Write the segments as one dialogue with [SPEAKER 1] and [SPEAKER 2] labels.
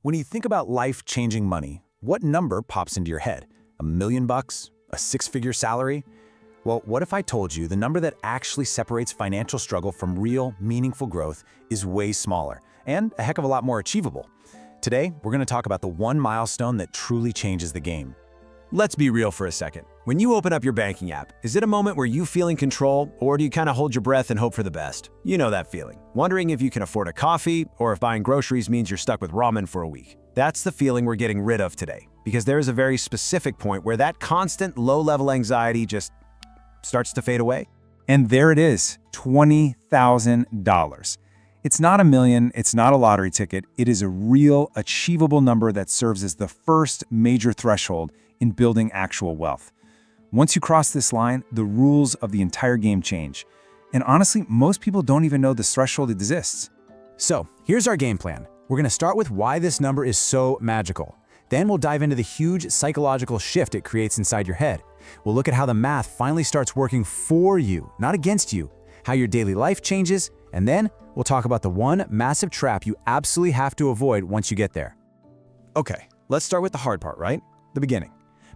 [SPEAKER 1] When you think about life-changing money, what number pops into your head? $1 million? A six-figure salary? Well, what if I told you the number that actually separates financial struggle from real, meaningful growth is way smaller and a heck of a lot more achievable? Today, we're going to talk about the one milestone that truly changes the game.
[SPEAKER 2] Let's be real for a second. When you open up your banking app, is it a moment where you feel in control, or do you kind of hold your breath and hope for the best? You know that feeling. Wondering if you can afford a coffee, or if buying groceries means you're stuck with ramen for a week. That's the feeling we're getting rid of today, because there is a very specific point where that constant low-level anxiety just starts to fade away.
[SPEAKER 3] And there it is, $20,000. It's not a million, it's not a lottery ticket, it is a real, achievable number that serves as the first major threshold in building actual wealth. Once you cross this line, the rules of the entire game change. And honestly, most people don't even know this threshold exists.
[SPEAKER 1] So, here's our game plan. We're going to start with why this number is so magical. Then we'll dive into the huge psychological shift it creates inside your head. We'll look at how the math finally starts working for you, not against you, how your daily life changes, and then we'll talk about the one massive trap you absolutely have to avoid once you get there.
[SPEAKER 2] Okay, let's start with the hard part, right? The beginning.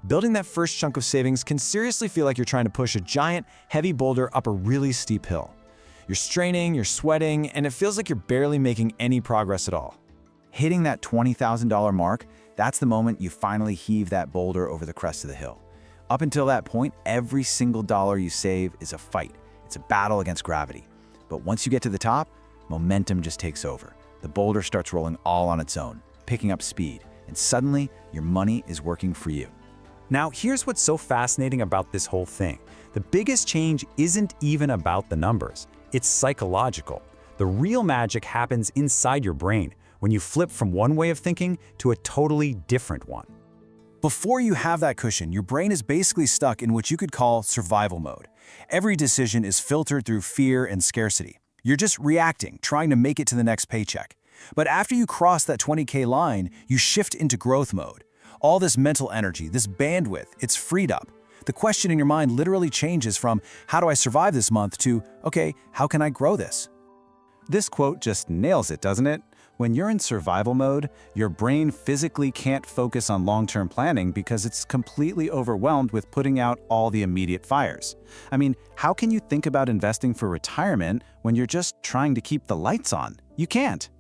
[SPEAKER 2] Building that first chunk of savings can seriously feel like you're trying to push a giant, heavy boulder up a really steep hill. You're straining, you're sweating, and it feels like you're barely making any progress at all.
[SPEAKER 4] Hitting that $20,000 mark, that's the moment you finally heave that boulder over the crest of the hill. Up until that point, every single dollar you save is a fight. It's a battle against gravity. But once you get to the top, momentum just takes over. The boulder starts rolling all on its own, picking up speed, and suddenly your money is working for you.
[SPEAKER 1] Now, here's what's so fascinating about this whole thing. The biggest change isn't even about the numbers. It's psychological. The real magic happens inside your brain when you flip from one way of thinking to a totally different one.
[SPEAKER 3] Before you have that cushion, your brain is basically stuck in what you could call survival mode. Every decision is filtered through fear and scarcity. You're just reacting, trying to make it to the next paycheck. But after you cross that 20K line, you shift into growth mode. All this mental energy, this bandwidth, it's freed up. The question in your mind literally changes from, how do I survive this month, to, okay, how can I grow this?
[SPEAKER 1] This quote just nails it, doesn't it? When you're in survival mode, your brain physically can't focus on long-term planning because it's completely overwhelmed with putting out all the immediate fires. I mean, how can you think about investing for retirement when you're just trying to keep the lights on? You can't.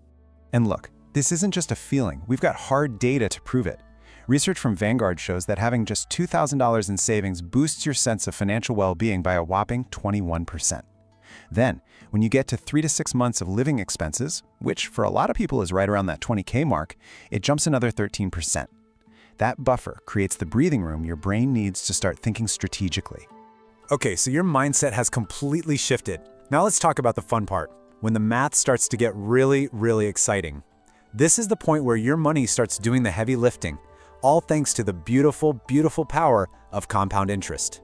[SPEAKER 5] And look, this isn't just a feeling. We've got hard data to prove it. Research from Vanguard shows that having just $2,000 in savings boosts your sense of financial well-being by a whopping 21%. Then, when you get to 3 to 6 months of living expenses, which for a lot of people is right around that 20K mark, it jumps another 13%. That buffer creates the breathing room your brain needs to start thinking strategically.
[SPEAKER 1] Okay, so your mindset has completely shifted. Now let's talk about the fun part, when the math starts to get really, really exciting. This is the point where your money starts doing the heavy lifting, all thanks to the beautiful, beautiful power of compound interest.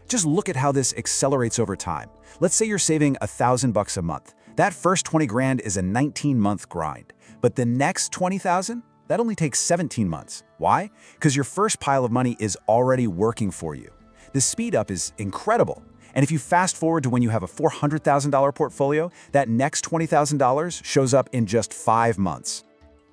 [SPEAKER 4] Just look at how this accelerates over time. Let's say you're saving $1,000 a month. That first 20 grand is a 19-month grind. But the next 20,000, that only takes 17 months. Why? Because your first pile of money is already working for you. The speed up is incredible. And if you fast forward to when you have a $400,000 portfolio, that next $20,000 shows up in just 5 months.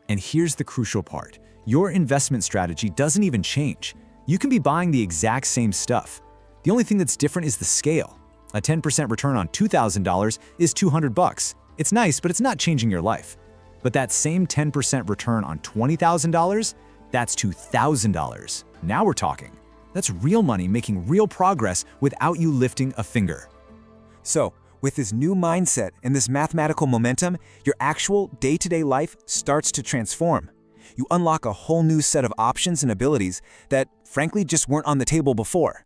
[SPEAKER 2] And here's the crucial part. Your investment strategy doesn't even change. You can be buying the exact same stuff. The only thing that's different is the scale. A 10% return on $2,000 is $200. It's nice, but it's not changing your life. But that same 10% return on $20,000, that's $2,000. Now we're talking. That's real money making real progress without you lifting a finger.
[SPEAKER 6] So, with this new mindset and this mathematical momentum, your actual day-to-day life starts to transform. You unlock a whole new set of options and abilities that, frankly, just weren't on the table before.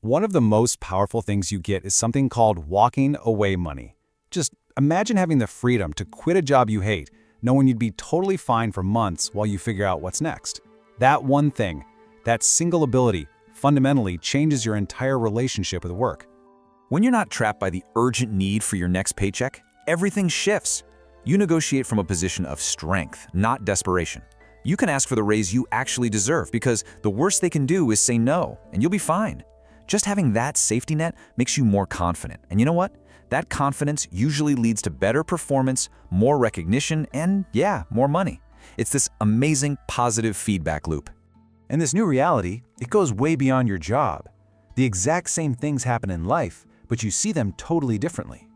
[SPEAKER 1] One of the most powerful things you get is something called walking away money. Just imagine having the freedom to quit a job you hate, knowing you'd be totally fine for months while you figure out what's next. That one thing, that single ability, fundamentally changes your entire relationship with work.
[SPEAKER 7] When you're not trapped by the urgent need for your next paycheck, everything shifts. You negotiate from a position of strength, not desperation. You can ask for the raise you actually deserve because the worst they can do is say no, and you'll be fine. Just having that safety net makes you more confident. And you know what? That confidence usually leads to better performance, more recognition, and yeah, more money. It's this amazing positive feedback loop.
[SPEAKER 4] And this new reality, it goes way beyond your job. The exact same things happen in life, but you see them totally differently.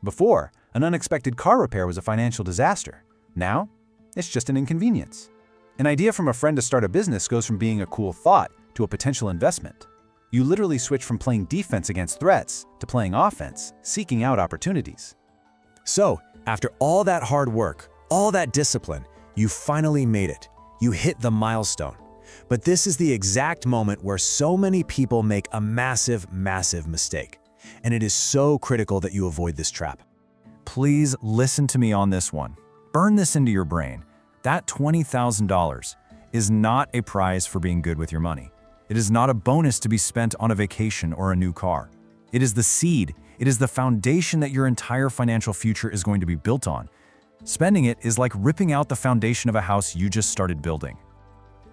[SPEAKER 4] Before, an unexpected car repair was a financial disaster. Now, it's just an inconvenience. An idea from a friend to start a business goes from being a cool thought to a potential investment. You literally switch from playing defense against threats to playing offense, seeking out opportunities.
[SPEAKER 1] So, after all that hard work, all that discipline, you finally made it. You hit the milestone. But this is the exact moment where so many people make a massive, massive mistake. And it is so critical that you avoid this trap.
[SPEAKER 2] Please listen to me on this one. Burn this into your brain. That $20,000 is not a prize for being good with your money. It is not a bonus to be spent on a vacation or a new car. It is the seed. It is the foundation that your entire financial future is going to be built on. Spending it is like ripping out the foundation of a house you just started building.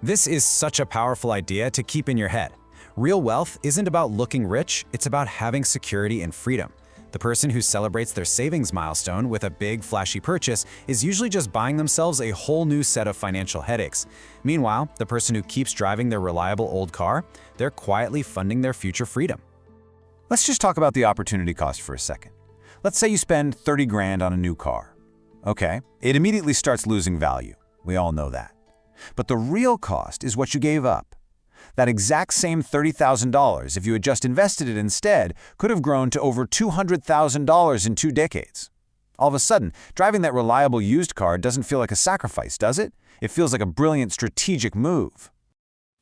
[SPEAKER 1] This is such a powerful idea to keep in your head. Real wealth isn't about looking rich, it's about having security and freedom. The person who celebrates their savings milestone with a big, flashy purchase is usually just buying themselves a whole new set of financial headaches. Meanwhile, the person who keeps driving their reliable old car, they're quietly funding their future freedom.
[SPEAKER 3] Let's just talk about the opportunity cost for a second. Let's say you spend 30 grand on a new car. Okay, it immediately starts losing value. We all know that. But the real cost is what you gave up. That exact same $30,000, if you had just invested it instead, could have grown to over $200,000 in 2 decades. All of a sudden, driving that reliable used car doesn't feel like a sacrifice, does it? It feels like a brilliant strategic move.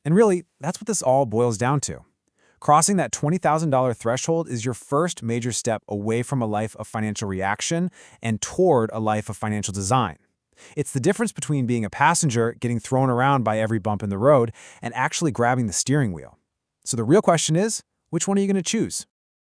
[SPEAKER 1] And really, that's what this all boils down to. Crossing that $20,000 threshold is your first major step away from a life of financial reaction and toward a life of financial design. It's the difference between being a passenger getting thrown around by every bump in the road and actually grabbing the steering wheel. So the real question is, which one are you going to choose?